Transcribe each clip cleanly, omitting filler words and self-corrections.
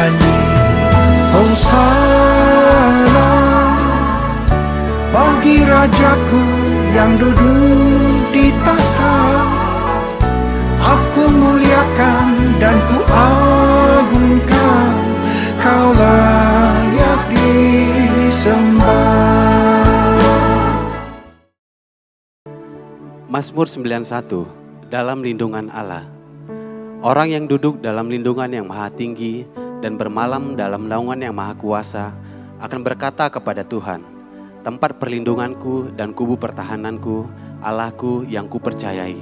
nyanyi Hosana bagi Rajaku yang duduk di tahta. Aku muliakan dan ku agungkan, Kau layak disembah. Mazmur 91, dalam lindungan Allah. Orang yang duduk dalam lindungan yang maha tinggi dan bermalam dalam naungan yang maha kuasa akan berkata kepada Tuhan, tempat perlindunganku dan kubu pertahananku, Allahku yang kupercayai.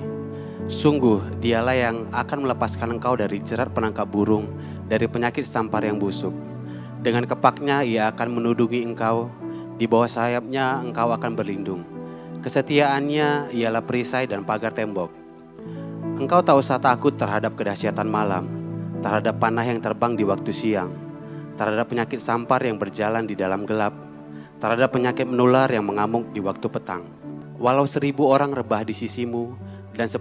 Sungguh dialah yang akan melepaskan engkau dari jerat penangkap burung, dari penyakit sampar yang busuk. Dengan kepaknya ia akan menudungi engkau, di bawah sayapnya engkau akan berlindung. Kesetiaannya ialah perisai dan pagar tembok. Engkau tak usah takut terhadap kedahsyatan malam, terhadap panah yang terbang di waktu siang, terhadap penyakit sampar yang berjalan di dalam gelap, terhadap penyakit menular yang mengamuk di waktu petang. Walau 1.000 orang rebah di sisimu dan 10.000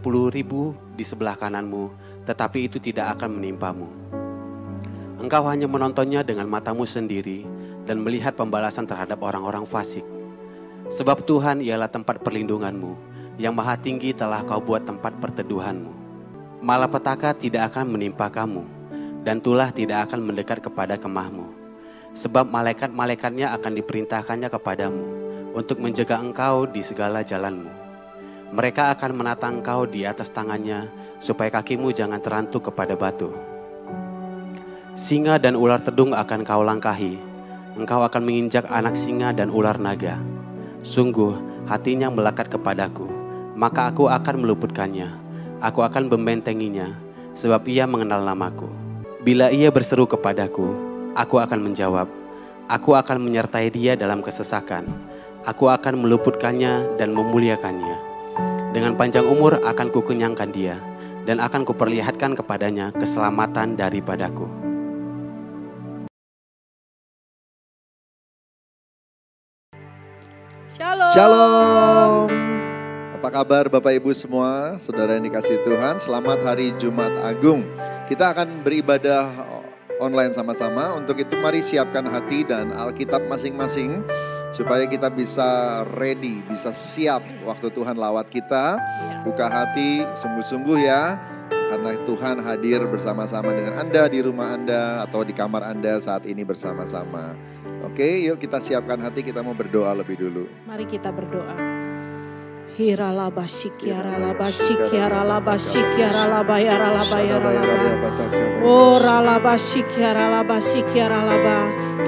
di sebelah kananmu, tetapi itu tidak akan menimpamu. Engkau hanya menontonnya dengan matamu sendiri dan melihat pembalasan terhadap orang-orang fasik. Sebab Tuhan ialah tempat perlindunganmu, yang maha tinggi telah kau buat tempat perteduhanmu. Malapetaka tidak akan menimpa kamu, dan tulah tidak akan mendekat kepada kemahmu. Sebab malaikat-malaikatnya akan diperintahkannya kepadamu, untuk menjaga engkau di segala jalanmu. Mereka akan menata engkau di atas tangannya, supaya kakimu jangan terantuk kepada batu. Singa dan ular tedung akan kau langkahi, engkau akan menginjak anak singa dan ular naga. Sungguh hatinya melekat kepadaku, maka aku akan meluputkannya, aku akan membentenginya, sebab ia mengenal namaku. Bila ia berseru kepadaku, aku akan menjawab, aku akan menyertai dia dalam kesesakan, aku akan meluputkannya dan memuliakannya. Dengan panjang umur akan kukenyangkan dia, dan akan kuperlihatkan kepadanya keselamatan daripadaku. Shalom. Shalom. Apa kabar Bapak Ibu semua, saudara yang dikasihi Tuhan? Selamat hari Jumat Agung. Kita akan beribadah online sama-sama. Untuk itu mari siapkan hati dan Alkitab masing-masing, supaya kita bisa ready, bisa siap waktu Tuhan lawat kita. Buka hati sungguh-sungguh ya, karena Tuhan hadir bersama-sama dengan Anda di rumah Anda atau di kamar Anda saat ini bersama-sama. Oke, yuk kita siapkan hati, kita mau berdoa lebih dulu. Mari kita berdoa.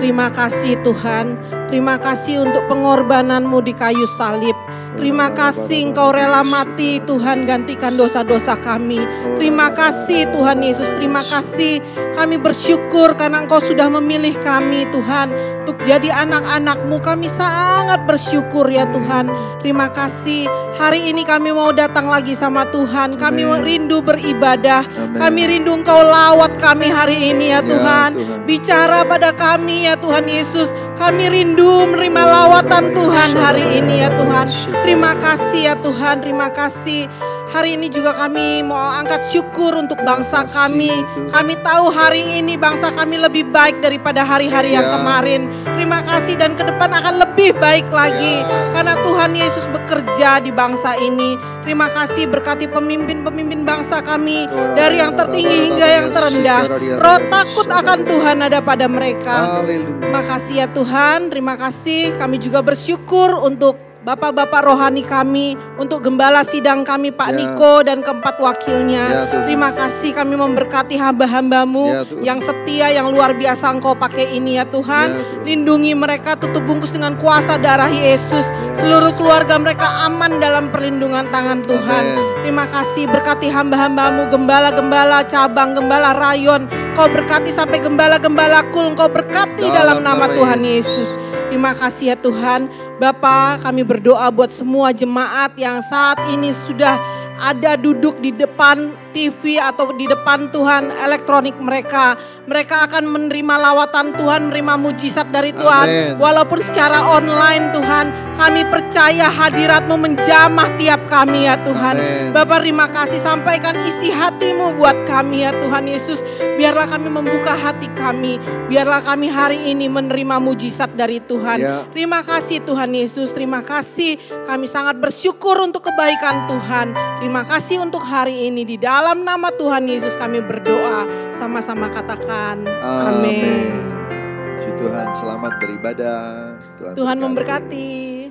Terima kasih Tuhan, terima kasih untuk pengorbananmu di kayu salib. Terima kasih Engkau rela mati Tuhan, gantikan dosa-dosa kami. Terima kasih Tuhan Yesus, terima kasih. Kami bersyukur karena Engkau sudah memilih kami Tuhan untuk jadi anak-anak-Mu. Kami sangat bersyukur ya Tuhan. Terima kasih. Hari ini kami mau datang lagi sama Tuhan. Kami rindu beribadah. Kami rindu Engkau lawat kami hari ini ya Tuhan. Bicara pada kami ya Tuhan Yesus. Kami rindu menerima lawatan Tuhan hari ini ya Tuhan. Terima kasih ya Tuhan, terima kasih. Hari ini juga kami mau angkat syukur untuk bangsa kami. Kami tahu hari ini bangsa kami lebih baik daripada hari-hari yang kemarin. Terima kasih dan ke depan akan lebih baik lagi. Karena Tuhan Yesus bekerja di bangsa ini. Terima kasih, berkati pemimpin-pemimpin bangsa kami. Dari yang tertinggi hingga yang terendah. Roh takut akan Tuhan ada pada mereka. Terima kasih ya Tuhan, terima kasih. Kami juga bersyukur untuk Bapak-bapak rohani kami, untuk gembala sidang kami Pak Niko dan keempat wakilnya. Terima kasih, kami memberkati hamba-hambamu yang setia, yang luar biasa Engkau pakai ini ya Tuhan. Lindungi mereka, tutup bungkus dengan kuasa darah Yesus. Seluruh keluarga mereka aman dalam perlindungan tangan Tuhan. Terima kasih, berkati hamba-hambamu, gembala-gembala cabang, gembala rayon. Kau berkati sampai gembala-gembala kul, Engkau berkati dalam nama Tuhan Yesus. Terima kasih ya Tuhan. Bapa, kami berdoa buat semua jemaat yang saat ini sudah ada duduk di depan TV atau di depan Tuhan elektronik mereka. Mereka akan menerima lawatan Tuhan, menerima mujizat dari Tuhan. Amen. Walaupun secara online Tuhan, kami percaya hadirat-Mu menjamah tiap kami ya Tuhan. Amen. Bapak terima kasih, sampaikan isi hati-Mu buat kami ya Tuhan Yesus. Biarlah kami membuka hati kami, biarlah kami hari ini menerima mujizat dari Tuhan. Ya. Terima kasih Tuhan Yesus, terima kasih. Kami sangat bersyukur untuk kebaikan Tuhan. Terima kasih untuk hari ini. Di dalam nama Tuhan Yesus kami berdoa. Sama-sama katakan amin. Puji Tuhan, selamat beribadah. Tuhan memberkati.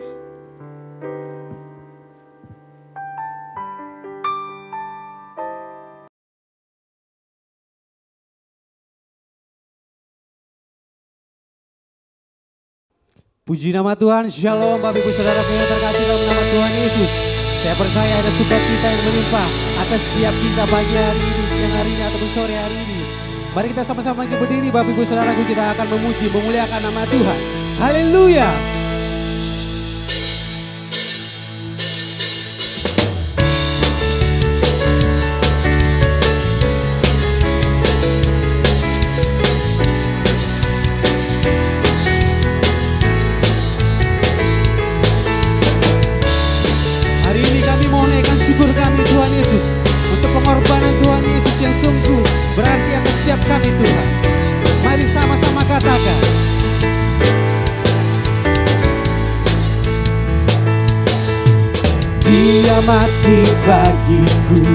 Puji nama Tuhan, Shalom Bapak Ibu Saudara yang terkasih dalam nama Tuhan Yesus. Saya percaya ada sukacita yang melimpah atas setiap kita pagi hari ini, siang hari ini ataupun sore hari ini. Mari kita sama-sama berdiri Bapak Ibu Saudaraku, kita akan memuji, memuliakan nama Tuhan. Haleluya. Syukur kami Tuhan Yesus untuk pengorbanan Tuhan Yesus yang sungguh berarti atas setiap kami Tuhan. Mari sama-sama katakan. Dia mati bagiku,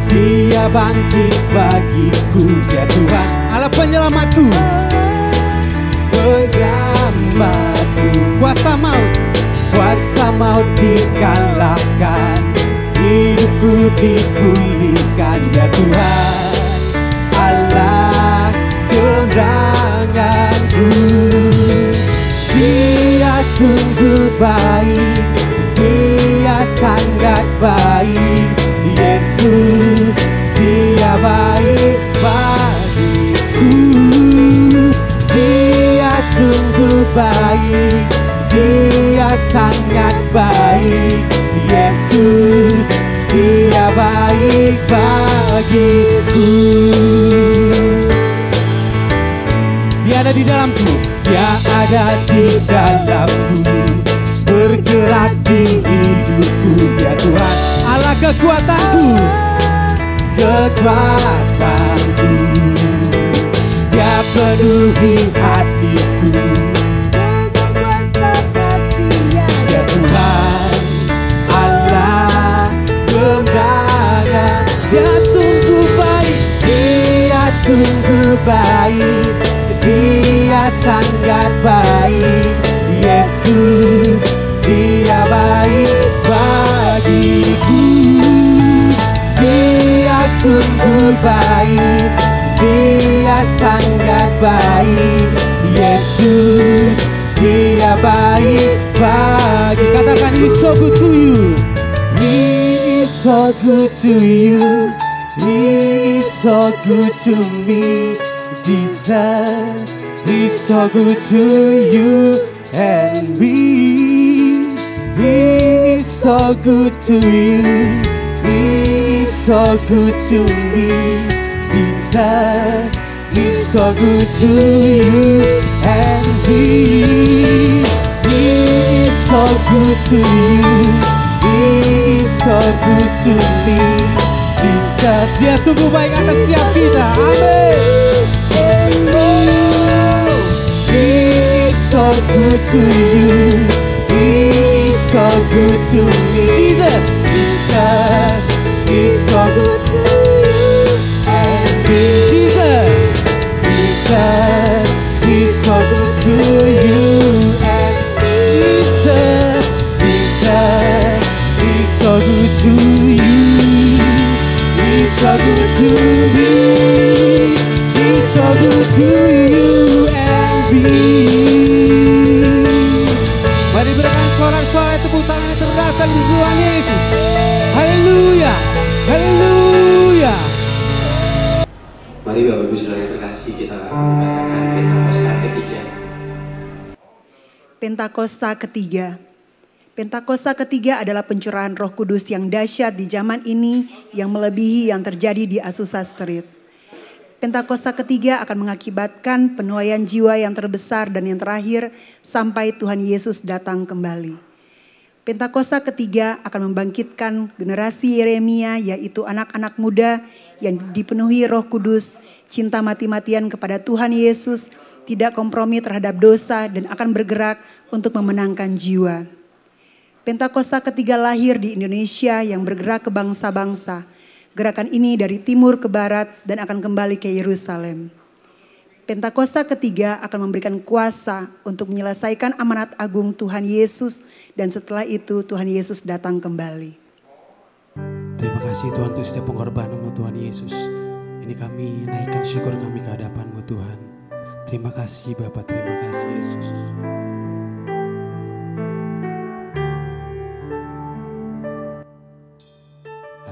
Dia bangkit bagiku, Dia Tuhan Allah penyelamatku, penyelamatku. Kuasa maut dikalahkan, hidupku dipulihkan, ya Tuhan Allah kemenanganku. Dia sungguh baik, Dia sangat baik, Yesus Dia baik bagiku. Dia sungguh baik, Dia sangat baik, Yesus Dia baik bagiku. Dia ada di dalamku, Dia ada di dalamku, bergerak di hidupku, Dia Tuhan Allah kekuatanku, kekuatanku. Dia penuhi hatiku dengan kuasa kasih-Nya, Dia Tuhan Allah kemenangan. Dia sungguh baik, Dia sungguh baik, Dia sangat baik, Yesus Dia baik bagiku. Dia sungguh baik, Dia sangat baik, Yesus Dia baik bagi. Katakan, He is so good to you, He is so good to you, He is so good to me, Jesus. He is so good to you and me. He is so good to you, He is so good to me, Jesus. He is so good to you and me. He is so good to you, He is so good to me, Jesus. Dia sungguh baik atas setiap kita. Amin. He is so good to you, He is so good to me, Jesus. Jesus is so good to you and me, Jesus. Jesus is so good to you and Jesus. Jesus is so good to you, He's so good to me, He's so good to you and me. Mari berikan sorak-sorai tepuk tangan yang terasa di Tuhan Yesus. Haleluya, haleluya. Mari Bapak Ibu Saudara yang terkasih, kita akan membacakan Pentakosta ketiga. Pentakosta ketiga. Pentakosta ketiga adalah pencurahan Roh Kudus yang dahsyat di zaman ini yang melebihi yang terjadi di Azusa Street. Pentakosta ketiga akan mengakibatkan penuaian jiwa yang terbesar dan yang terakhir sampai Tuhan Yesus datang kembali. Pentakosta ketiga akan membangkitkan generasi Yeremia, yaitu anak-anak muda yang dipenuhi Roh Kudus, cinta mati-matian kepada Tuhan Yesus, tidak kompromi terhadap dosa dan akan bergerak untuk memenangkan jiwa. Pentakosta ketiga lahir di Indonesia yang bergerak ke bangsa-bangsa. Gerakan ini dari timur ke barat dan akan kembali ke Yerusalem. Pentakosta ketiga akan memberikan kuasa untuk menyelesaikan amanat agung Tuhan Yesus dan setelah itu Tuhan Yesus datang kembali. Terima kasih Tuhan untuk setiap pengorbanan-Mu Tuhan Yesus. Ini kami naikkan syukur kami ke hadapan-Mu Tuhan. Terima kasih Bapa, terima kasih Yesus.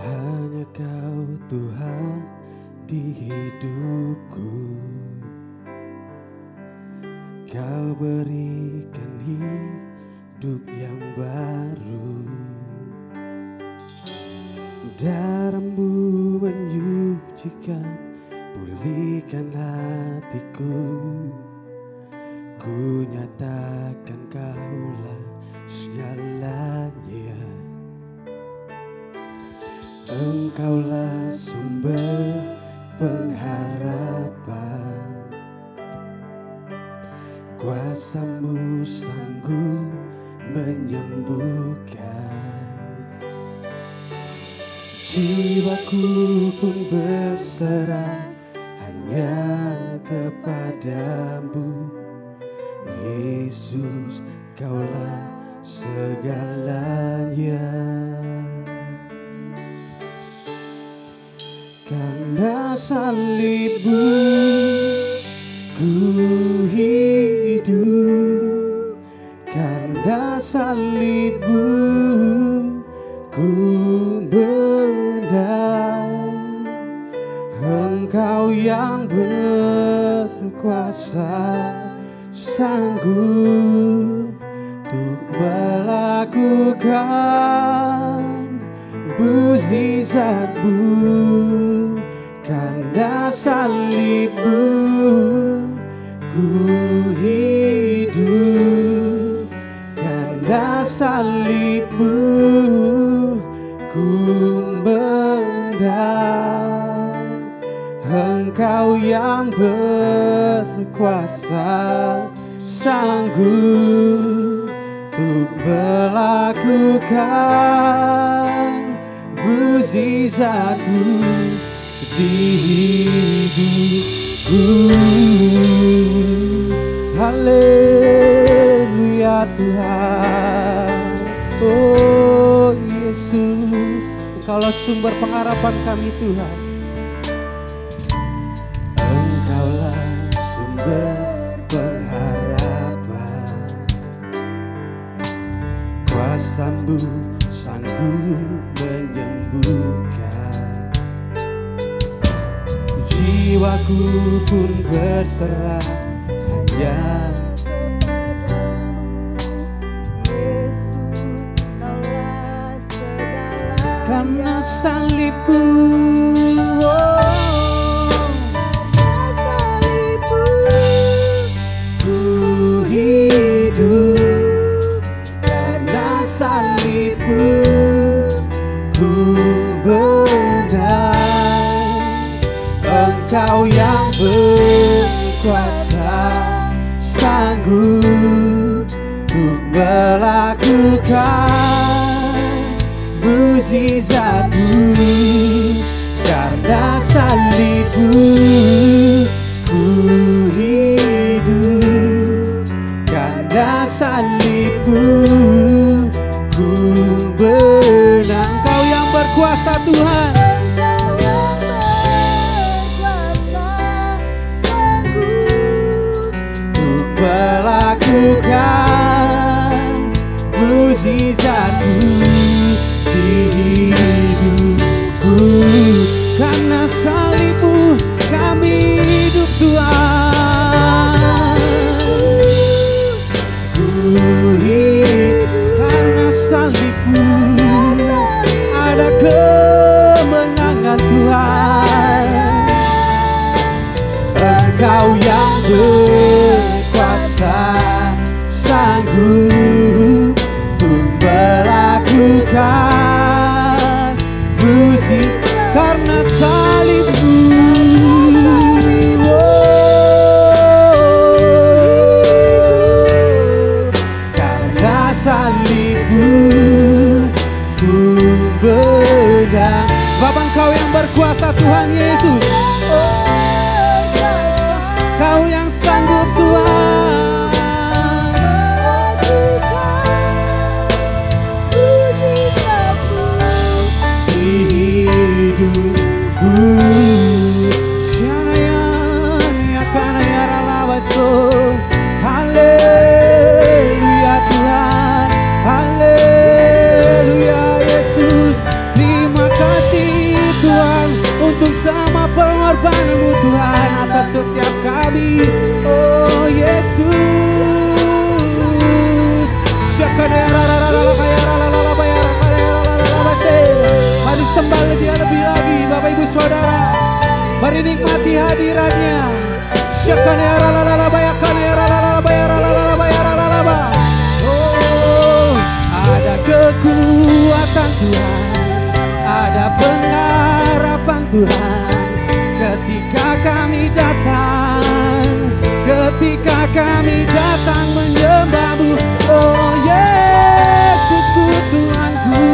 Hanya Kau Tuhan di hidupku, Kau berikan hidup yang baru. Darah-Mu menyucikan, pulihkan hatiku. Ku nyatakan Kaulah segalanya. Engkaulah sumber pengharapan, kuasa-Mu sanggup menyembuhkan. Jiwaku pun berserah hanya kepadamu, Yesus, Kaulah segalanya. Karena salib-Mu ku hidup, karena salib-Mu ku menang. Engkau yang berkuasa, sanggup untuk melakukan mukjizat-Mu. Karena salib-Mu ku hidup, karena salib-Mu ku menang. Engkau yang berkuasa, sanggup untuk melakukan mukjizat-Mu di hidupku. Haleluya Tuhan. Oh Yesus, Engkaulah sumber pengharapan kami Tuhan. Engkaulah sumber pengharapan, kuasa-Mu sanggup menyembuhkan. Jiwaku pun berserah hanya kepadamu, Yesus, Kaulah segalanya. Karena salib-Mu, karena salib-Mu ku hidup, karena salib-Mu ku menang. Engkau yang berkuasa, sanggup untuk melakukan mukjizat-Mu. Karena salib-Mu ku hidup, karena salib-Mu ku menang. Engkau yang berkuasa Tuhan, melakukan mukjizat-Mu di hidupku. Karena salib-Mu kami hidup Tuhan. Ku hidup karena Engkau yang berkuasa, sanggup untuk melakukan mujizat karena salib-Mu. Karena salib-Mu ku menang. Sebab Engkau yang berkuasa Tuhan Yesus. Kau yang sanggup Tuhan di hidupku. Sianaya kanaya ralawaso. Haleluya Tuhan, haleluya Yesus. Terima kasih Tuhan untuk sama pengorbanan-Mu Tuhan atas setiap kami. Oh Yesus. Mari sembah lebih lagi Bapak Ibu Saudara. Mari nikmati hadirannya. Oh, ada kekuatan Tuhan, ada pengharapan Tuhan ketika kami datang menyembah-Mu. Oh Yesusku Tuhanku.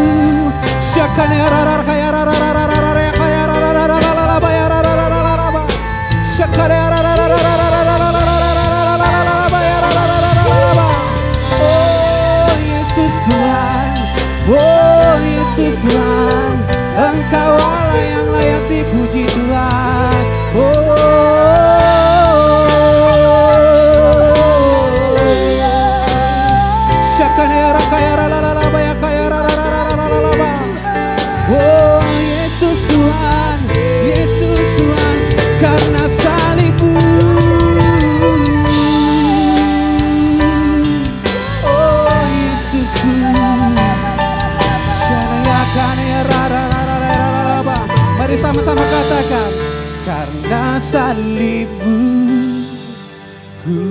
Oh Yesus Tuhan, oh Yesus Tuhan, Engkau Allah yang layak dipuji Tuhan. Oh Yesus Tuhan, Yesus Tuhan, karena salib-Mu. Oh Yesusku. Mari sama-sama katakan, karena salib-Mu ku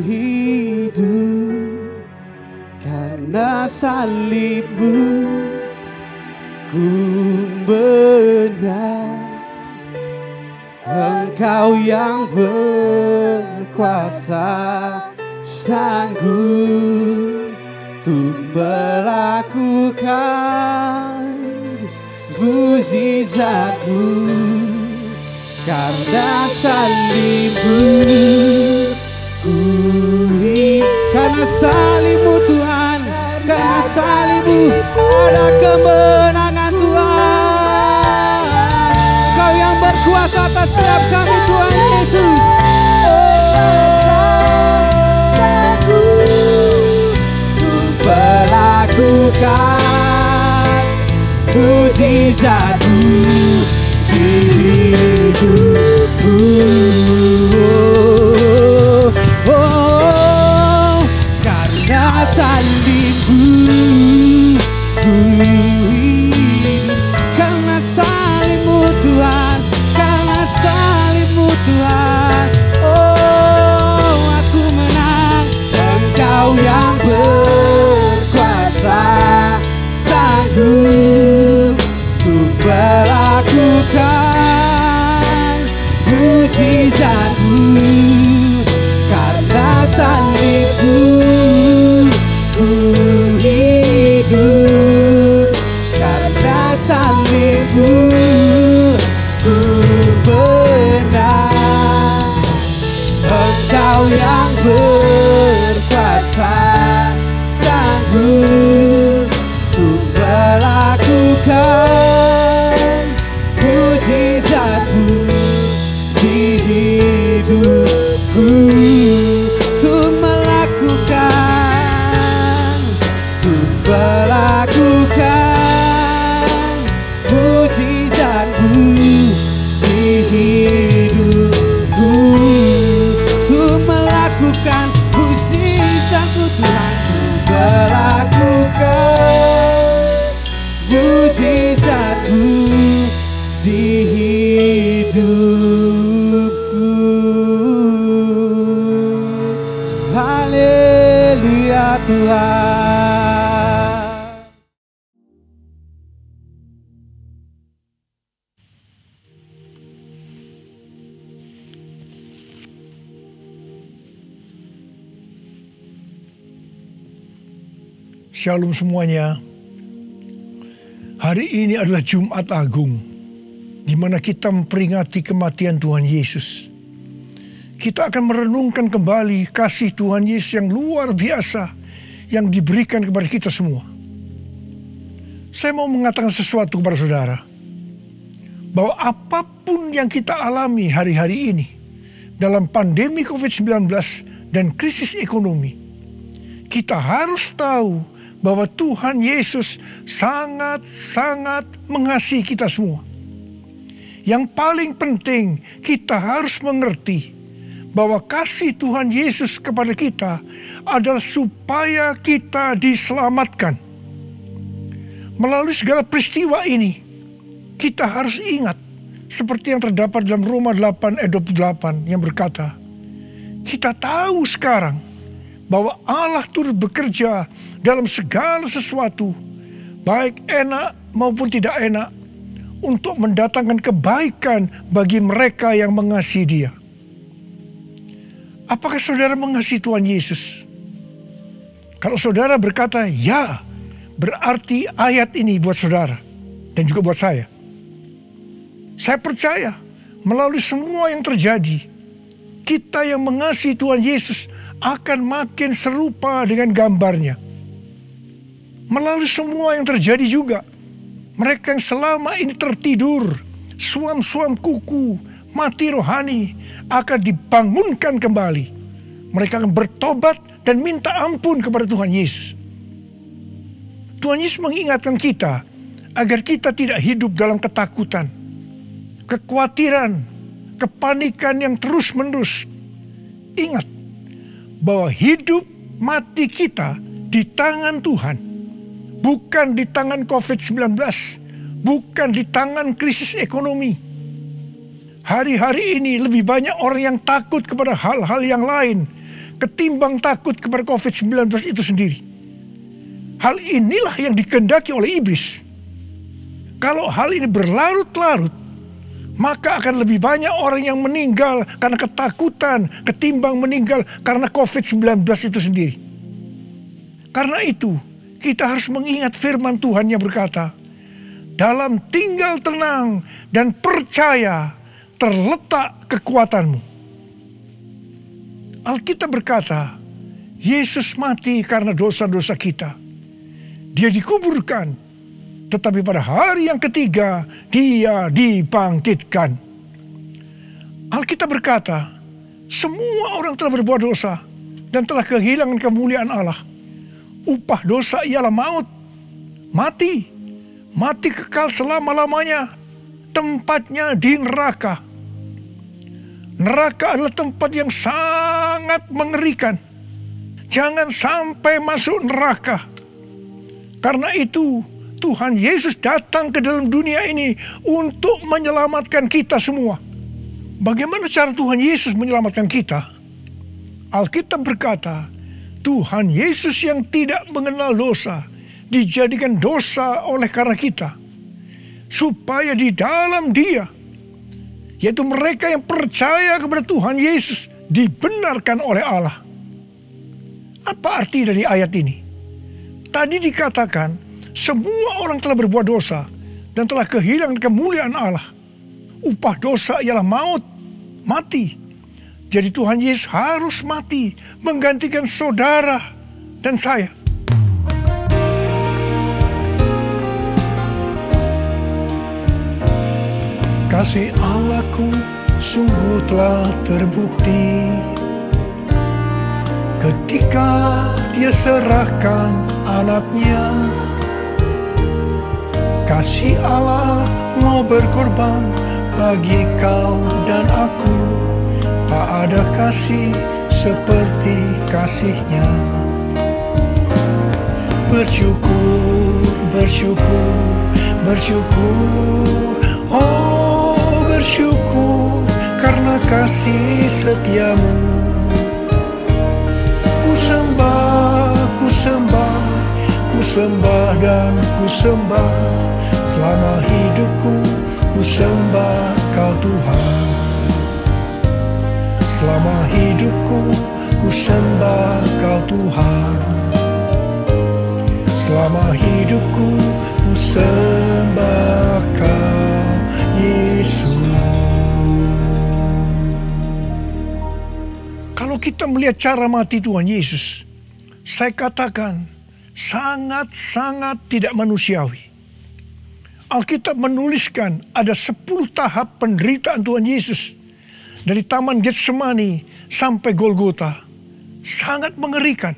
hidup, karena salib-Mu ku benar. Engkau yang berkuasa, sanggup untuk melakukan mujizat-Mu. Karena salib-Mu ku hidup, karena salib-Mu Tuhan, karena salib-Mu ada kemenangan Tuhan. Kau yang berkuasa atas setiap kami Tuhan Yesus. Melakukan mujizat-Mu di hidupku. Oh, karena salib-Mu ku hidup, karena salib-Mu Tuhan, karena salib-Mu Tuhan. Oh, aku menang. Engkau yang berkuasa, sanggup untuk melakukan mujizat-Mu. Karena salib-Mu ku hidup, karena salib-Mu ku menang. Engkau yang berkuasa, sanggup untuk melakukan mujizat-Mu di hidupku. Untuk melakukan mujizat-Mu di hidupku. Untuk melakukan Tuhan. Shalom semuanya. Hari ini adalah Jumat Agung, di mana kita memperingati kematian Tuhan Yesus. Kita akan merenungkan kembali kasih Tuhan Yesus yang luar biasa yang diberikan kepada kita semua. Saya mau mengatakan sesuatu kepada saudara, bahwa apapun yang kita alami hari-hari ini dalam pandemi COVID-19 dan krisis ekonomi, kita harus tahu bahwa Tuhan Yesus sangat-sangat mengasihi kita semua. Yang paling penting, kita harus mengerti bahwa kasih Tuhan Yesus kepada kita adalah supaya kita diselamatkan. Melalui segala peristiwa ini, kita harus ingat seperti yang terdapat dalam Roma 8 ayat 28 yang berkata, kita tahu sekarang bahwa Allah turut bekerja dalam segala sesuatu, baik enak maupun tidak enak, untuk mendatangkan kebaikan bagi mereka yang mengasihi Dia. Apakah saudara mengasihi Tuhan Yesus? Kalau saudara berkata ya, berarti ayat ini buat saudara dan juga buat saya. Saya percaya melalui semua yang terjadi, kita yang mengasihi Tuhan Yesus akan makin serupa dengan gambarnya. Melalui semua yang terjadi juga, mereka yang selama ini tertidur, suam-suam kuku, mati rohani, akan dibangunkan kembali. Mereka akan bertobat dan minta ampun kepada Tuhan Yesus. Tuhan Yesus mengingatkan kita agar kita tidak hidup dalam ketakutan, kekhawatiran, kepanikan yang terus-menerus. Ingat bahwa hidup mati kita di tangan Tuhan, bukan di tangan COVID-19, bukan di tangan krisis ekonomi. Hari-hari ini lebih banyak orang yang takut kepada hal-hal yang lain ketimbang takut kepada COVID-19 itu sendiri. Hal inilah yang dikehendaki oleh iblis. Kalau hal ini berlarut-larut, maka akan lebih banyak orang yang meninggal karena ketakutan ketimbang meninggal karena COVID-19 itu sendiri. Karena itu, kita harus mengingat firman Tuhan yang berkata, dalam tinggal tenang dan percaya terletak kekuatanmu. Alkitab berkata, Yesus mati karena dosa-dosa kita. Dia dikuburkan, tetapi pada hari yang ketiga, Dia dibangkitkan. Alkitab berkata, semua orang telah berbuat dosa dan telah kehilangan kemuliaan Allah. Upah dosa ialah maut, mati kekal selama-lamanya, tempatnya di neraka. Neraka adalah tempat yang sangat mengerikan. Jangan sampai masuk neraka. Karena itu, Tuhan Yesus datang ke dalam dunia ini untuk menyelamatkan kita semua. Bagaimana cara Tuhan Yesus menyelamatkan kita? Alkitab berkata, Tuhan Yesus yang tidak mengenal dosa dijadikan dosa oleh karena kita, supaya di dalam Dia, yaitu mereka yang percaya kepada Tuhan Yesus, dibenarkan oleh Allah. Apa arti dari ayat ini? Tadi dikatakan, semua orang telah berbuat dosa dan telah kehilangan kemuliaan Allah. Upah dosa ialah maut, mati. Jadi Tuhan Yesus harus mati menggantikan saudara dan saya. Kasih Allahku sungguh telah terbukti ketika Dia serahkan anaknya. Kasih Allah mau berkorban bagi kau dan aku. Tak ada kasih seperti kasih-Nya. Bersyukur, bersyukur, bersyukur. Oh, bersyukur karena kasih setiamu. Ku sembah dan ku sembah. Selama hidupku ku sembah Kau Tuhan. Selama hidupku ku sembah Kau Tuhan. Selama hidupku ku sembah Kau Yesus. Kalau kita melihat cara mati Tuhan Yesus, saya katakan sangat-sangat tidak manusiawi. Alkitab menuliskan ada 10 tahap penderitaan Tuhan Yesus. Dari Taman Getsemani sampai Golgota. Sangat mengerikan.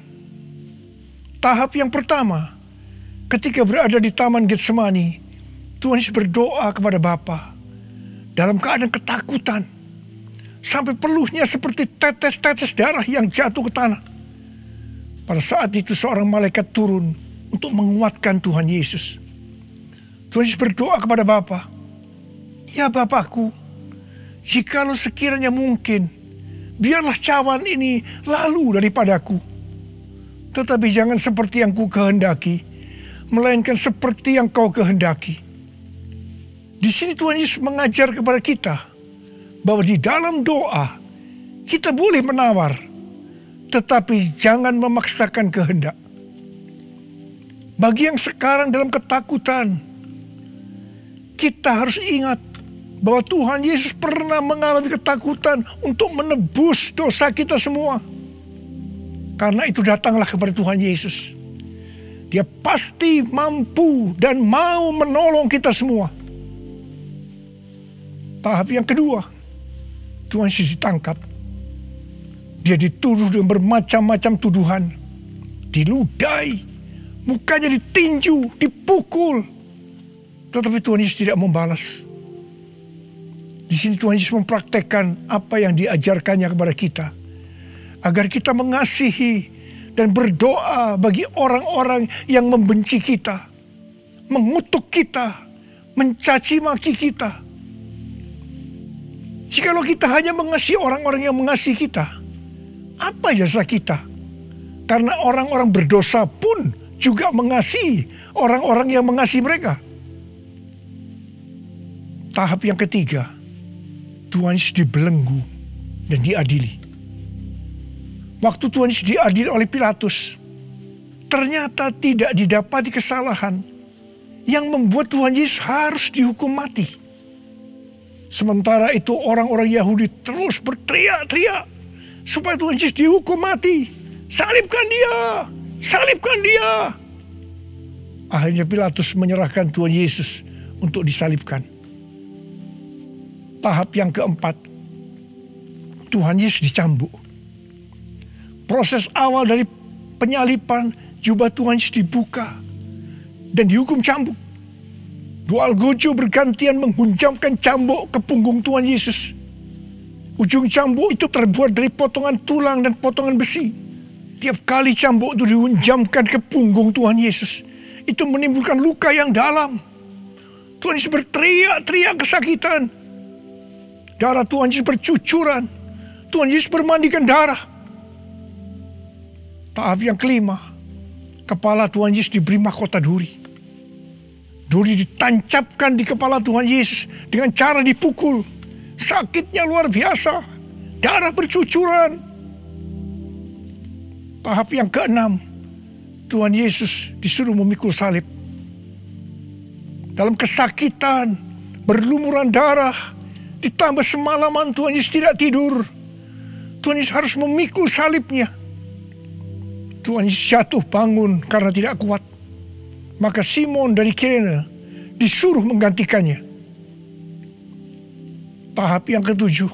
Tahap yang pertama, ketika berada di Taman Getsemani, Tuhan Yesus berdoa kepada Bapa dalam keadaan ketakutan. Sampai peluhnya seperti tetes-tetes darah yang jatuh ke tanah. Pada saat itu seorang malaikat turun untuk menguatkan Tuhan Yesus. Tuhan Yesus berdoa kepada Bapa, "Ya Bapakku, jikalau sekiranya mungkin, biarlah cawan ini lalu daripadaku. Tetapi jangan seperti yang ku kehendaki, melainkan seperti yang Kau kehendaki." Di sini Tuhan Yesus mengajar kepada kita bahwa di dalam doa kita boleh menawar, tetapi jangan memaksakan kehendak. Bagi yang sekarang dalam ketakutan, kita harus ingat bahwa Tuhan Yesus pernah mengalami ketakutan untuk menebus dosa kita semua. Karena itu datanglah kepada Tuhan Yesus. Dia pasti mampu dan mau menolong kita semua. Tahap yang kedua, Tuhan Yesus ditangkap. Dia dituduh dengan bermacam-macam tuduhan. Diludai, mukanya ditinju, dipukul. Tetapi Tuhan Yesus tidak membalas. Di sini Tuhan Yesus mempraktekkan apa yang diajarkannya kepada kita. Agar kita mengasihi dan berdoa bagi orang-orang yang membenci kita. Mengutuk kita, mencaci maki kita. Jikalau kita hanya mengasihi orang-orang yang mengasihi kita, apa jasa kita? Karena orang-orang berdosa pun juga mengasihi orang-orang yang mengasihi mereka. Tahap yang ketiga, Tuhan Yesus dibelenggu dan diadili. Waktu Tuhan Yesus diadili oleh Pilatus, ternyata tidak didapati kesalahan yang membuat Tuhan Yesus harus dihukum mati. Sementara itu orang-orang Yahudi terus berteriak-teriak supaya Tuhan Yesus dihukum mati. Salibkan dia! Salibkan dia! Akhirnya Pilatus menyerahkan Tuhan Yesus untuk disalibkan. Tahap yang keempat, Tuhan Yesus dicambuk. Proses awal dari penyaliban, jubah Tuhan Yesus dibuka dan dihukum cambuk. Dua algojo bergantian menghunjamkan cambuk ke punggung Tuhan Yesus. Ujung cambuk itu terbuat dari potongan tulang dan potongan besi. Tiap kali cambuk itu dihunjamkan ke punggung Tuhan Yesus, itu menimbulkan luka yang dalam. Tuhan Yesus berteriak-teriak kesakitan. Darah Tuhan Yesus bercucuran. Tuhan Yesus bermandikan darah. Tahap yang kelima, kepala Tuhan Yesus diberi mahkota duri. Duri ditancapkan di kepala Tuhan Yesus dengan cara dipukul. Sakitnya luar biasa. Darah bercucuran. Tahap yang keenam, Tuhan Yesus disuruh memikul salib. Dalam kesakitan, berlumuran darah, ditambah semalaman Tuhan Yesus tidak tidur. Tuhan Yesus harus memikul salibnya. Tuhan Yesus jatuh bangun karena tidak kuat. Maka Simon dari Kirene disuruh menggantikannya. Tahap yang ketujuh,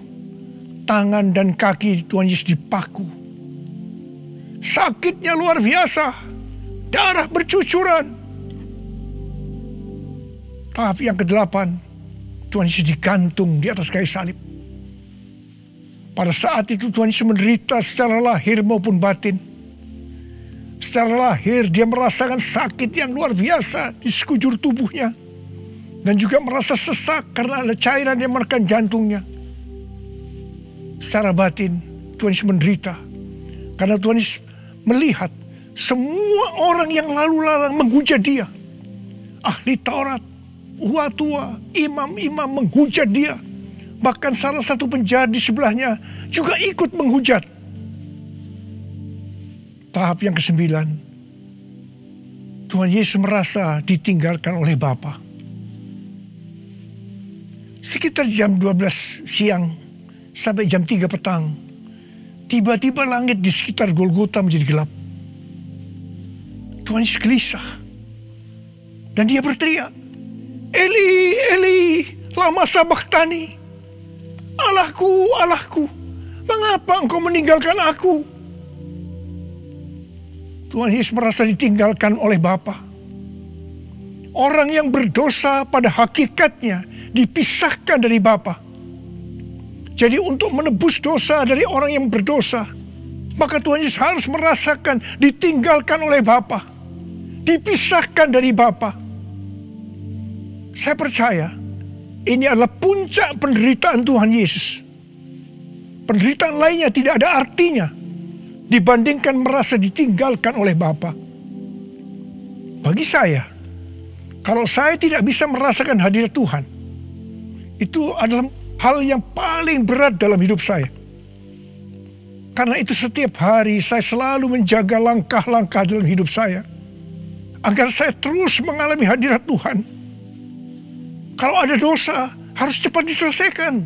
tangan dan kaki Tuhan Yesus dipaku. Sakitnya luar biasa. Darah bercucuran. Tahap yang kedelapan, Tuhan Yesus digantung di atas kayu salib. Pada saat itu Tuhan Yesus menderita secara lahir maupun batin. Secara lahir dia merasakan sakit yang luar biasa di sekujur tubuhnya. Dan juga merasa sesak karena ada cairan yang menekan jantungnya. Secara batin Tuhan Yesus menderita. Karena Tuhan Yesus melihat Semua orang yang lalu lalang menghujat dia. Ahli Taurat, tua-tua, imam-imam menghujat dia. Bahkan salah satu penjahat di sebelahnya juga ikut menghujat. Tahap yang ke-9, Tuhan Yesus merasa ditinggalkan oleh Bapa. Sekitar jam 12 siang sampai jam 3 petang, tiba-tiba langit di sekitar Golgota menjadi gelap. Tuhan Yesus gelisah. Dan dia berteriak, Eli, Eli, lama sabachthani. Allahku, Allahku, mengapa engkau meninggalkan aku? Tuhan Yesus merasa ditinggalkan oleh Bapa. Orang yang berdosa pada hakikatnya dipisahkan dari Bapa. Jadi untuk menebus dosa dari orang yang berdosa, maka Tuhan Yesus harus merasakan ditinggalkan oleh Bapa, dipisahkan dari Bapa. Saya percaya ini adalah puncak penderitaan Tuhan Yesus. Penderitaan lainnya tidak ada artinya dibandingkan merasa ditinggalkan oleh Bapa. Bagi saya, kalau saya tidak bisa merasakan hadirat Tuhan, itu adalah hal yang paling berat dalam hidup saya. Karena itu setiap hari saya selalu menjaga langkah-langkah dalam hidup saya, agar saya terus mengalami hadirat Tuhan. Kalau ada dosa, harus cepat diselesaikan,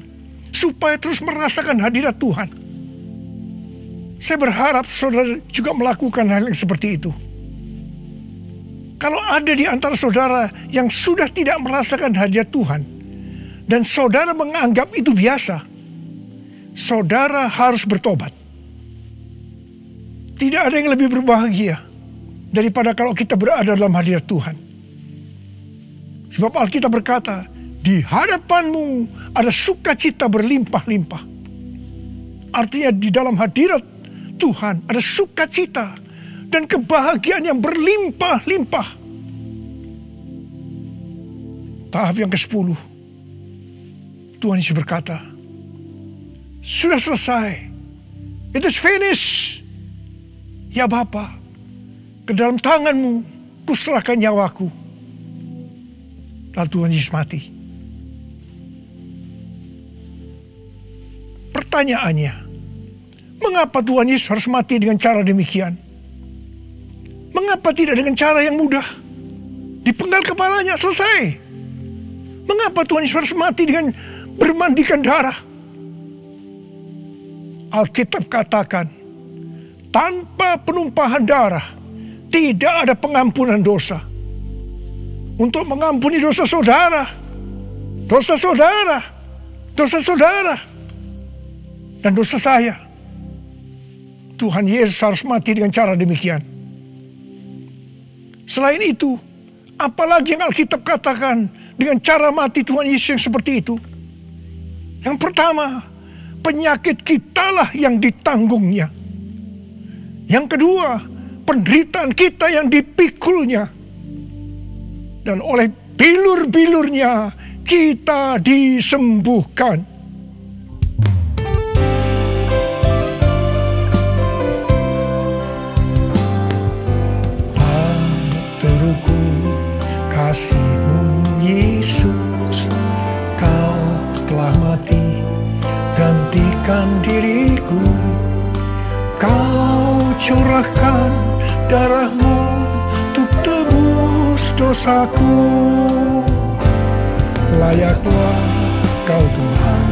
supaya terus merasakan hadirat Tuhan. Saya berharap saudara juga melakukan hal yang seperti itu. Kalau ada di antara saudara yang sudah tidak merasakan hadirat Tuhan, dan saudara menganggap itu biasa, saudara harus bertobat. Tidak ada yang lebih berbahagia daripada kalau kita berada dalam hadirat Tuhan. Sebab Alkitab berkata, di hadapanmu ada sukacita berlimpah-limpah. Artinya di dalam hadirat Tuhan ada sukacita dan kebahagiaan yang berlimpah-limpah. Tahap yang ke-10, Tuhan Yesus berkata, sudah selesai. It is finished. Ya Bapa, ke dalam tanganmu kuserahkan nyawaku. Lalu Tuhan Yesus mati. Pertanyaannya, mengapa Tuhan Yesus harus mati dengan cara demikian? Mengapa tidak dengan cara yang mudah? Dipenggal kepalanya, selesai. Mengapa Tuhan Yesus harus mati dengan bermandikan darah? Alkitab katakan, tanpa penumpahan darah, tidak ada pengampunan dosa. Untuk mengampuni dosa saudara, dosa saudara, dosa saudara, dan dosa saya, Tuhan Yesus harus mati dengan cara demikian. Selain itu, apalagi yang Alkitab katakan dengan cara mati Tuhan Yesus yang seperti itu? Yang pertama, penyakit kitalah yang ditanggungnya. Yang kedua, penderitaan kita yang dipikulnya. Dan oleh bilur-bilurnya kita disembuhkan. Tak terukur kasih-Mu Yesus, Kau telah mati gantikan diriku. Kau curahkan darah-Mu untuk tebus dosaku. Layaklah Kau Tuhan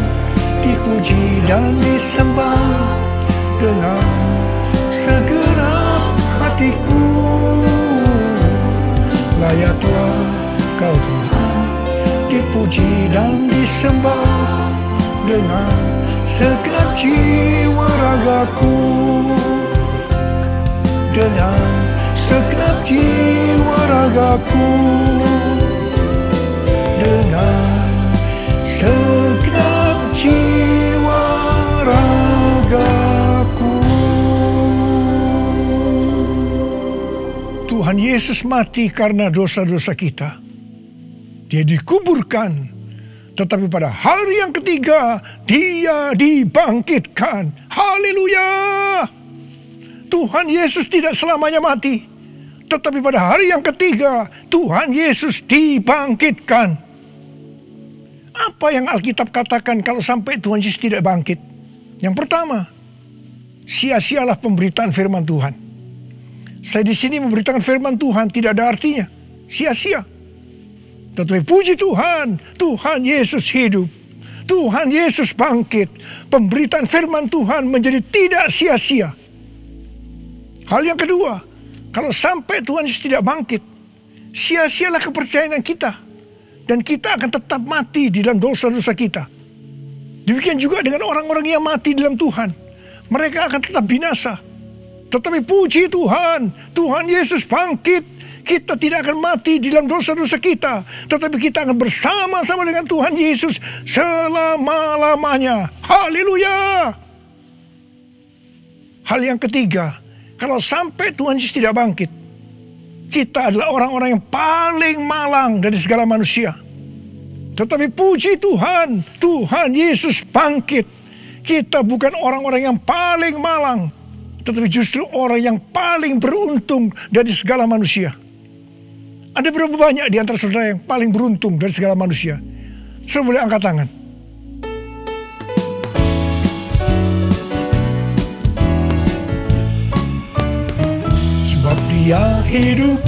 dipuji dan disembah dengan segenap hatiku. Layaklah Kau Tuhan dipuji dan disembah dengan segenap jiwa ragaku. Dengan segenap jiwa ragaku, dengan segenap jiwa ragaku. Tuhan Yesus mati karena dosa-dosa kita. Dia dikuburkan, tetapi pada hari yang ketiga Dia dibangkitkan. Haleluya! Tuhan Yesus tidak selamanya mati. Tetapi pada hari yang ketiga, Tuhan Yesus dibangkitkan. Apa yang Alkitab katakan kalau sampai Tuhan Yesus tidak bangkit? Yang pertama, sia-sialah pemberitaan firman Tuhan. Saya di sini memberitakan firman Tuhan tidak ada artinya. Sia-sia. Tetapi puji Tuhan, Tuhan Yesus hidup. Tuhan Yesus bangkit. Pemberitaan firman Tuhan menjadi tidak sia-sia. Hal yang kedua, kalau sampai Tuhan Yesus tidak bangkit, sia-sialah kepercayaan kita. Dan kita akan tetap mati di dalam dosa-dosa kita. Demikian juga dengan orang-orang yang mati dalam Tuhan. Mereka akan tetap binasa. Tetapi puji Tuhan, Tuhan Yesus bangkit. Kita tidak akan mati di dalam dosa-dosa kita. Tetapi kita akan bersama-sama dengan Tuhan Yesus selama-lamanya. Haleluya! Hal yang ketiga, kalau sampai Tuhan Yesus tidak bangkit, kita adalah orang-orang yang paling malang dari segala manusia. Tetapi puji Tuhan, Tuhan Yesus bangkit. Kita bukan orang-orang yang paling malang, tetapi justru orang yang paling beruntung dari segala manusia. Ada berapa banyak di antara saudara yang paling beruntung dari segala manusia? Saudara boleh angkat tangan. Sebab Dia hidup,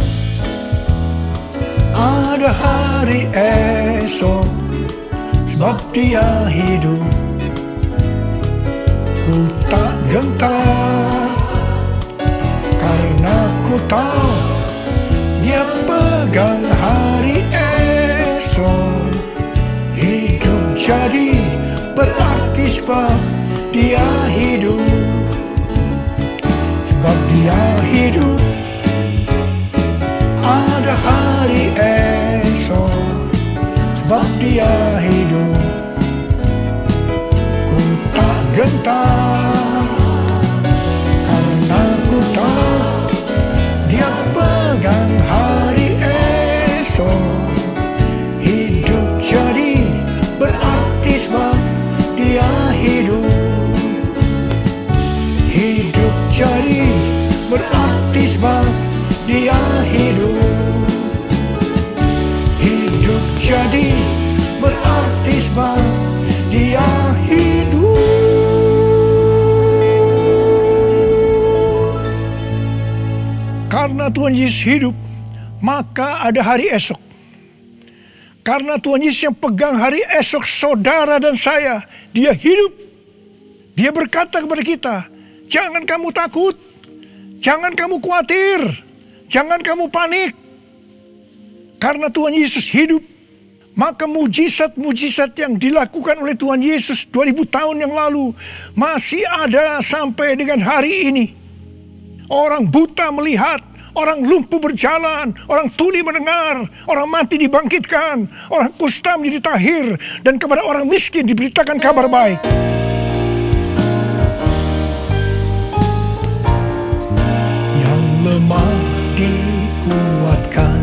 ada hari esok. Sebab Dia hidup, ku tak gentar, karena ku tahu Dia pegang hari esok. Hidup jadi berarti sebab Dia hidup. Sebab Dia hidup, ada hari esok. Sebab Dia hidup, ku tak gentar, karena ku tahu Dia pegang hari esok. Hidup jadi berarti sebab Dia hidup. Hidup jadi berarti sebab Dia hidup. Hidup jadi berarti sebab Dia hidup. Karena Tuhan Yesus hidup, maka ada hari esok. Karena Tuhan Yesus yang pegang hari esok saudara dan saya, Dia hidup. Dia berkata kepada kita, jangan kamu takut, jangan kamu khawatir, jangan kamu panik. Karena Tuhan Yesus hidup, maka mujizat-mujizat yang dilakukan oleh Tuhan Yesus 2000 tahun yang lalu masih ada sampai dengan hari ini. Orang buta melihat, orang lumpuh berjalan, orang tuli mendengar, orang mati dibangkitkan, orang kusta menjadi tahir, dan kepada orang miskin diberitakan kabar baik. Yang lemah dikuatkan,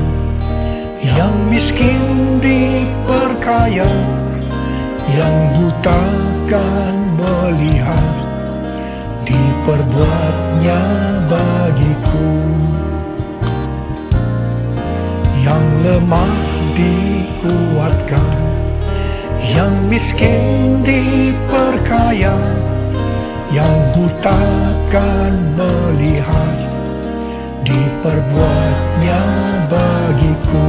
yang miskin diperkaya, yang buta kan melihat, diperbuatnya bagiku. Yang lemah dikuatkan, yang miskin diperkaya, yang buta kan melihat, diperbuatnya bagiku.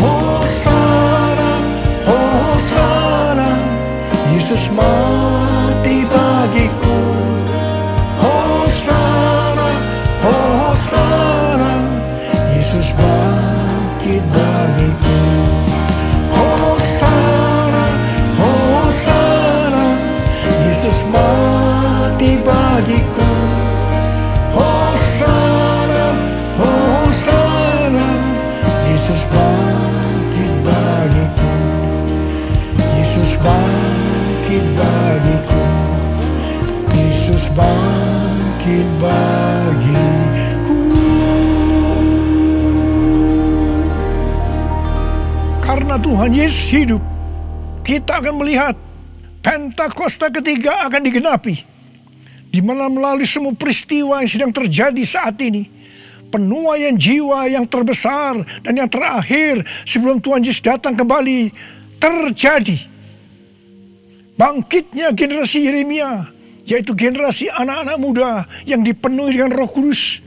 Hosana, Hosana, Yesus mati bagiku. Hosana, Hosana, Yesus bangkit bagiku. Hosana, Hosana, Yesus mati bagiku. Hosana, Hosana, Yesus bangkit bagiku. Yesus bangkit bagiku. Yesus bangkit bagiku. Karena Tuhan Yesus hidup, kita akan melihat Pentakosta ketiga akan digenapi. di mana melalui semua peristiwa yang sedang terjadi saat ini, penuaian jiwa yang terbesar dan yang terakhir sebelum Tuhan Yesus datang kembali terjadi. Bangkitnya generasi Yeremia, yaitu generasi anak-anak muda yang dipenuhi dengan Roh Kudus,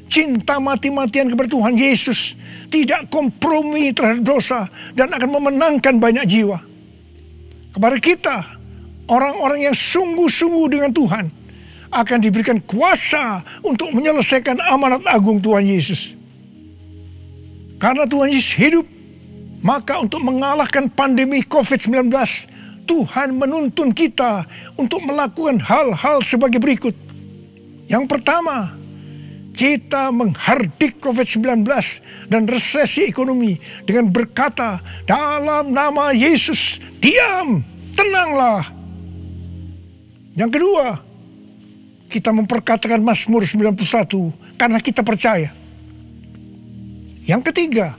cinta mati-matian kepada Tuhan Yesus, tidak kompromi terhadap dosa, dan akan memenangkan banyak jiwa. Kepada kita, orang-orang yang sungguh-sungguh dengan Tuhan, akan diberikan kuasa untuk menyelesaikan amanat agung Tuhan Yesus. Karena Tuhan Yesus hidup, maka untuk mengalahkan pandemi COVID-19, Tuhan menuntun kita untuk melakukan hal-hal sebagai berikut. Yang pertama, kita menghardik COVID-19 dan resesi ekonomi dengan berkata, dalam nama Yesus, diam, tenanglah. Yang kedua, kita memperkatakan Mazmur 91 karena kita percaya. Yang ketiga,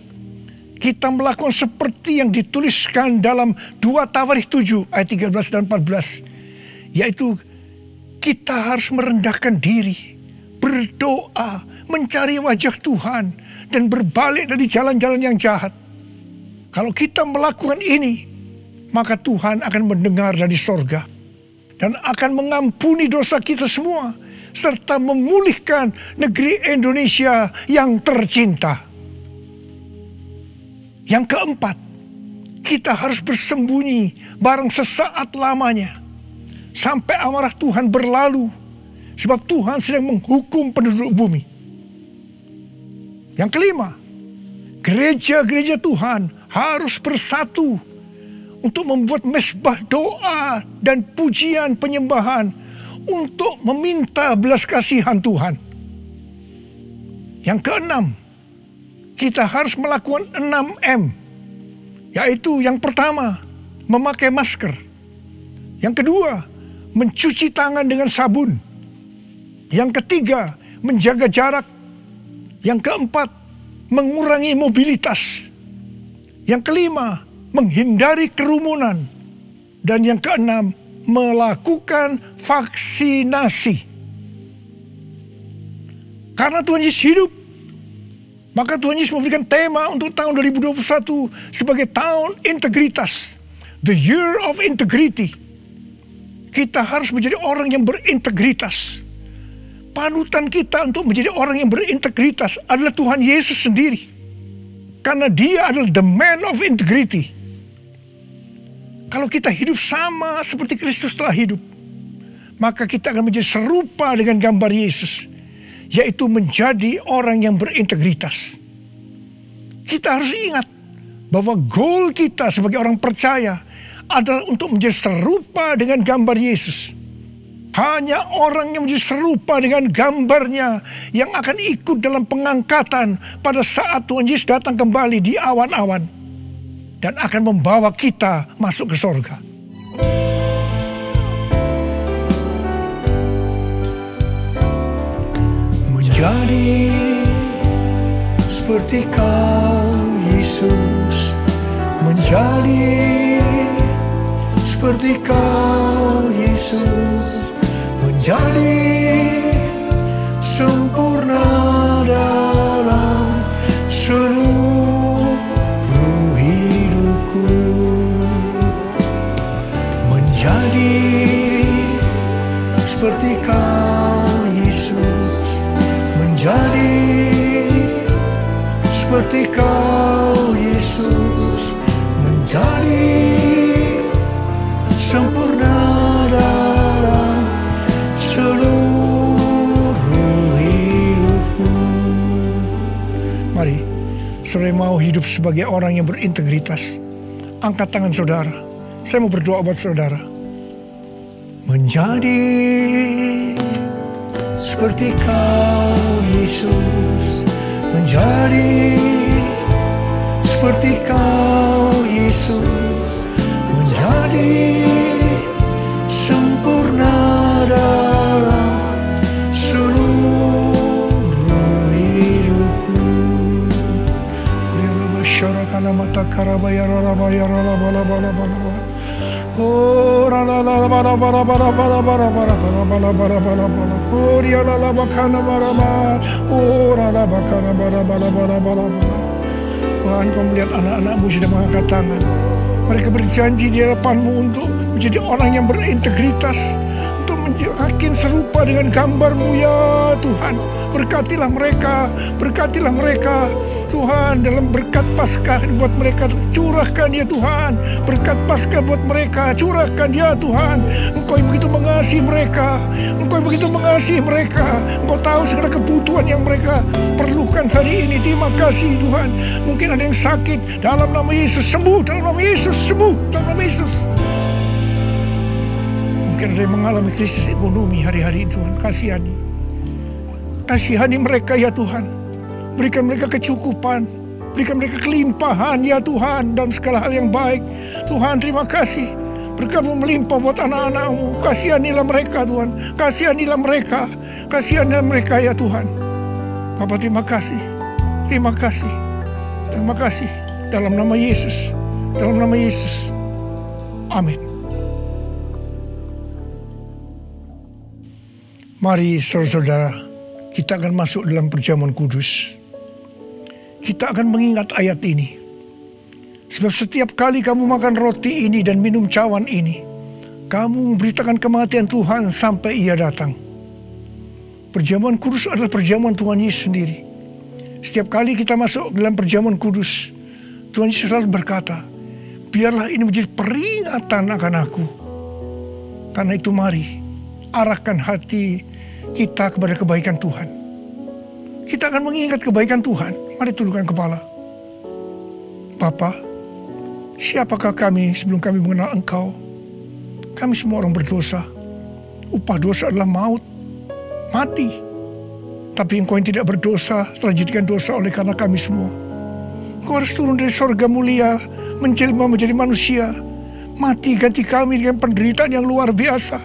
kita melakukan seperti yang dituliskan dalam 2 Tawarikh 7 ayat 13 dan 14. Yaitu kita harus merendahkan diri, berdoa, mencari wajah Tuhan, dan berbalik dari jalan-jalan yang jahat. Kalau kita melakukan ini, maka Tuhan akan mendengar dari sorga dan akan mengampuni dosa kita semua, serta memulihkan negeri Indonesia yang tercinta. Yang keempat, kita harus bersembunyi barang sesaat lamanya, sampai amarah Tuhan berlalu, sebab Tuhan sedang menghukum penduduk bumi. Yang kelima, gereja-gereja Tuhan harus bersatu untuk membuat mezbah doa dan pujian penyembahan untuk meminta belas kasihan Tuhan. Yang keenam, kita harus melakukan 6M, yaitu yang pertama, memakai masker. Yang kedua, mencuci tangan dengan sabun. Yang ketiga, menjaga jarak. Yang keempat, mengurangi mobilitas. Yang kelima, menghindari kerumunan. Dan yang keenam, melakukan vaksinasi. Karena Tuhan Yesus hidup, maka Tuhan Yesus memberikan tema untuk tahun 2021 sebagai tahun integritas. The Year of Integrity. Kita harus menjadi orang yang berintegritas. Panutan kita untuk menjadi orang yang berintegritas adalah Tuhan Yesus sendiri. Karena dia adalah the man of integrity. Kalau kita hidup sama seperti Kristus telah hidup, maka kita akan menjadi serupa dengan gambar Yesus, yaitu menjadi orang yang berintegritas. Kita harus ingat bahwa goal kita sebagai orang percaya adalah untuk menjadi serupa dengan gambar Yesus. Hanya orang yang menjadi serupa dengan gambarnya yang akan ikut dalam pengangkatan pada saat Tuhan Yesus datang kembali di awan-awan dan akan membawa kita masuk ke sorga. Menjadi seperti Kau Yesus, menjadi seperti Kau Yesus, menjadi sempurna dalam seluruh hidupku, menjadi seperti Kau Yesus, menjadi seperti Kau Yesus, menjadi sempurna dalam seluruh hidupku. Mari, saudara mau hidup sebagai orang yang berintegritas, angkat tangan saudara. Saya mau berdoa buat saudara. Menjadi seperti Kau Yesus, menjadi seperti Kau Yesus, menjadi sempurna dalam seluruh hidupku. Oh, rala la bara bara bara bara bara bara bara bara bara bara bara. Oh, dia la bakana bara bara. Oh, rala bakana bara bara bara bara bara. Tuhan, Kau melihat anak-anak-Mu sudah mengangkat tangan. Mereka berjanji di hadapan-Mu untuk menjadi orang yang berintegritas, untuk menjadi serupa dengan gambar-Mu ya Tuhan. Berkatilah mereka, berkatilah mereka. Tuhan, dalam berkat Paskah buat mereka, curahkan ya Tuhan. Berkat Paskah buat mereka, curahkan ya Tuhan. Engkau yang begitu mengasihi mereka, Engkau yang begitu mengasihi mereka. Engkau tahu segala kebutuhan yang mereka perlukan hari ini. Terima kasih Tuhan. Mungkin ada yang sakit, dalam nama Yesus sembuh, dalam nama Yesus sembuh, dalam nama Yesus. Mungkin ada yang mengalami krisis ekonomi hari-hari ini Tuhan. Kasihani, kasihani mereka ya Tuhan. Berikan mereka kecukupan, berikan mereka kelimpahan ya Tuhan, dan segala hal yang baik. Tuhan, terima kasih. Berkat-Mu melimpah buat anak-anak-Mu. Kasihanilah mereka Tuhan, kasihanilah mereka, kasihanilah mereka ya Tuhan. Bapa, terima kasih, terima kasih, terima kasih. Dalam nama Yesus, dalam nama Yesus. Amin. Mari saudara-saudara, kita akan masuk dalam perjamuan kudus. Kita akan mengingat ayat ini. Sebab setiap kali kamu makan roti ini dan minum cawan ini, kamu memberitakan kematian Tuhan sampai Ia datang. Perjamuan kudus adalah perjamuan Tuhan Yesus sendiri. Setiap kali kita masuk dalam perjamuan kudus, Tuhan Yesus selalu berkata, biarlah ini menjadi peringatan akan aku. Karena itu mari, arahkan hati kita kepada kebaikan Tuhan. Kita akan mengingat kebaikan Tuhan. Mari tundukkan kepala. Bapa, siapakah kami sebelum kami mengenal Engkau? Kami semua orang berdosa. Upah dosa adalah maut, mati. Tapi Engkau yang tidak berdosa telah dijadikan dosa oleh karena kami semua. Engkau harus turun dari sorga mulia, menjelma menjadi manusia, mati ganti kami dengan penderitaan yang luar biasa.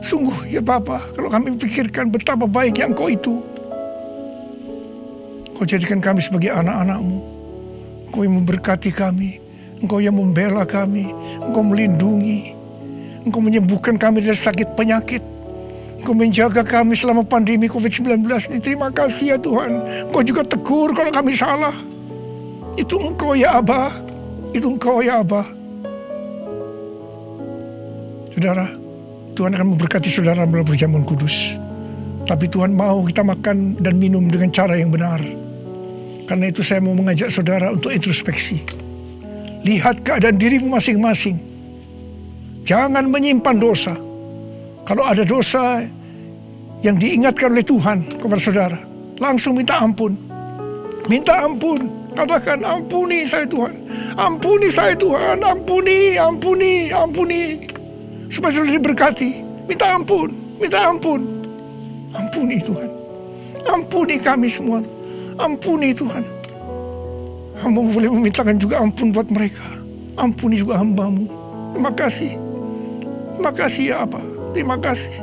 Sungguh ya Bapa, kalau kami pikirkan betapa baiknya Engkau itu. Engkau jadikan kami sebagai anak-anak-Mu. Engkau yang memberkati kami, Engkau yang membela kami, Engkau melindungi, Engkau menyembuhkan kami dari sakit penyakit, Engkau menjaga kami selama pandemi COVID-19 ini. Terima kasih ya Tuhan. Engkau juga tegur kalau kami salah. Itu Engkau ya Abah, itu Engkau ya Abah. Saudara, Tuhan akan memberkati saudara melalui perjamuan kudus. Tapi Tuhan mau kita makan dan minum dengan cara yang benar. Karena itu saya mau mengajak saudara untuk introspeksi. Lihat keadaan dirimu masing-masing. Jangan menyimpan dosa. Kalau ada dosa yang diingatkan oleh Tuhan kepada saudara, langsung minta ampun. Minta ampun. Katakan, ampuni saya Tuhan. Ampuni saya Tuhan. Ampuni, ampuni, ampuni. Supaya saudara diberkati. Minta ampun, minta ampun. Ampuni Tuhan. Ampuni kami semua. Ampuni Tuhan. Hamba boleh memintakan juga ampun buat mereka. Ampuni juga hamba-Mu. Terima kasih. Terima kasih ya Apa. Terima kasih.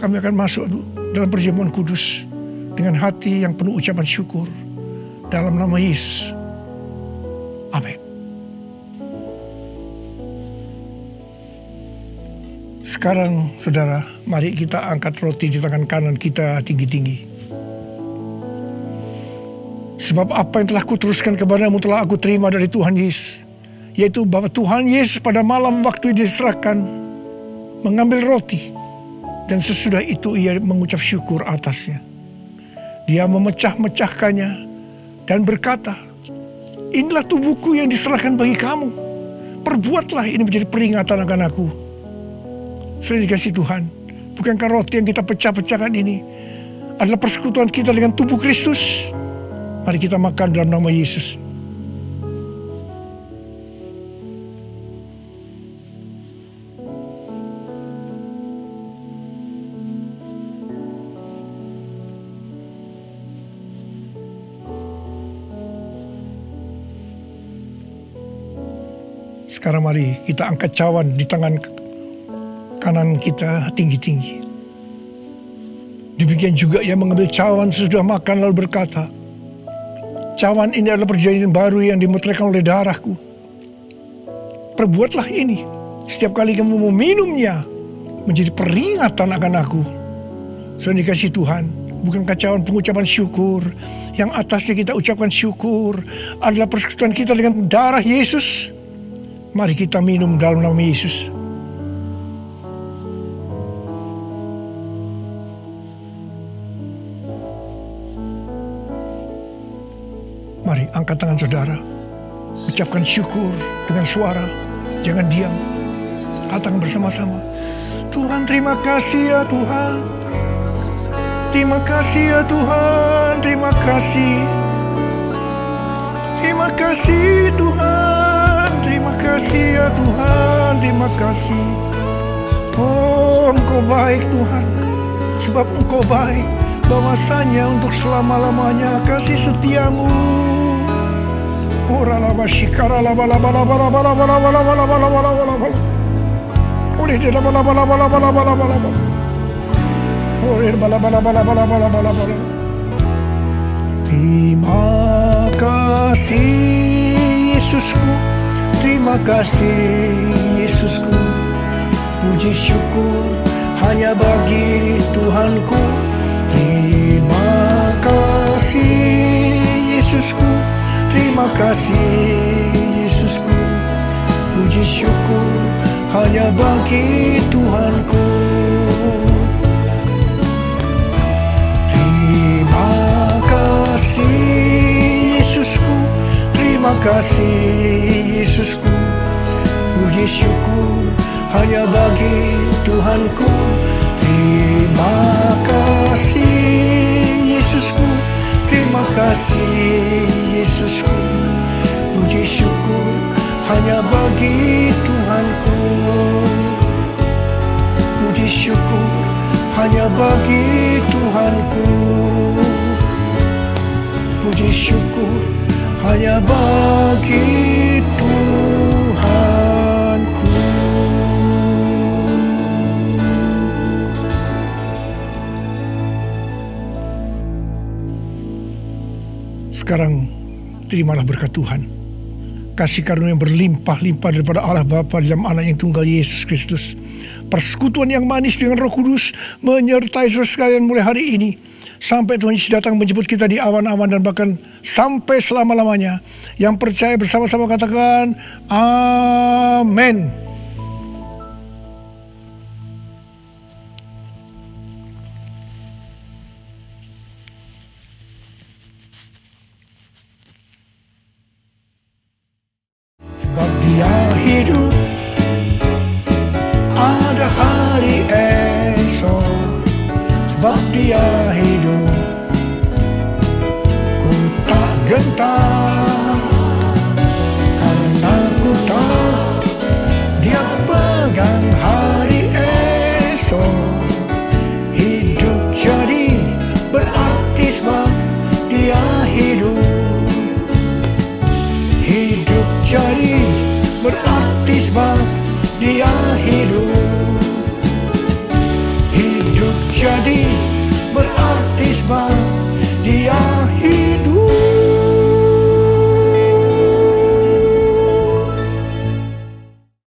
Kami akan masuk dalam perjamuan kudus dengan hati yang penuh ucapan syukur. Dalam nama Yesus. Amin. Sekarang saudara, mari kita angkat roti di tangan kanan kita tinggi-tinggi. Sebab apa yang telah kuteruskan kepadamu telah aku terima dari Tuhan Yesus. Yaitu bahwa Tuhan Yesus pada malam waktu diserahkan mengambil roti. Dan sesudah itu ia mengucap syukur atasnya. Dia memecah-mecahkannya dan berkata, inilah tubuhku yang diserahkan bagi kamu. Perbuatlah ini menjadi peringatan akan aku. Sudah dikasih Tuhan, bukankah roti yang kita pecah-pecahkan ini adalah persekutuan kita dengan tubuh Kristus? Mari kita makan dalam nama Yesus. Sekarang mari kita angkat cawan di tangan kanan kita tinggi-tinggi. Demikian juga ia mengambil cawan sesudah makan lalu berkata, cawan ini adalah perjanjian baru yang dimeteraikan oleh darahku. perbuatlah ini. Setiap kali kamu mau minumnya, menjadi peringatan akan aku. Saudara dikasih Tuhan, bukan kacauan pengucapan syukur. Yang atasnya kita ucapkan syukur adalah persekutuan kita dengan darah Yesus. Mari kita minum dalam nama Yesus. Mari angkat tangan saudara. Ucapkan syukur dengan suara. Jangan diam. Katakan bersama-sama. Tuhan, terima kasih ya Tuhan. Terima kasih ya Tuhan. Terima kasih. Terima kasih Tuhan. Terima kasih ya Tuhan. Terima kasih. Oh, Engkau baik Tuhan. Sebab Engkau baik. Bahwasanya untuk selama-lamanya kasih setiamu. Ora laba shikara laba laba laba laba laba laba laba laba laba laba laba. Ore de laba laba laba laba laba laba laba. Ore laba laba laba laba laba laba laba. Terima kasih Yesusku. Terima kasih Yesusku. Puji syukur hanya bagi Tuhanku. Terima kasih Yesusku. Terima kasih Yesusku. Puji syukur hanya bagi Tuhanku. Terima kasih Yesusku. Terima kasih Yesusku. Puji syukur hanya bagi Tuhanku. Terima kasih Yesusku. Terima kasih Yesusku. Puji syukur hanya bagi Tuhanku. Puji syukur hanya bagi Tuhanku. Puji syukur hanya bagi Tuhanku. Sekarang terimalah berkat Tuhan. Kasih karunia yang berlimpah-limpah daripada Allah Bapa dalam Anak yang tunggal Yesus Kristus. Persekutuan yang manis dengan Roh Kudus menyertai saudara sekalian mulai hari ini. Sampai Tuhan Yesus datang menjemput kita di awan-awan dan bahkan sampai selama-lamanya. Yang percaya bersama-sama katakan amin. Sebab Dia hidup, ada hari esok. Sebab Dia hidup, ku tak gentar. Karena ku tahu Dia pegang hari esok. Hidup jadi berarti sebab Dia hidup. Hidup jadi berarti sebab Dia hidup. Hidup jadi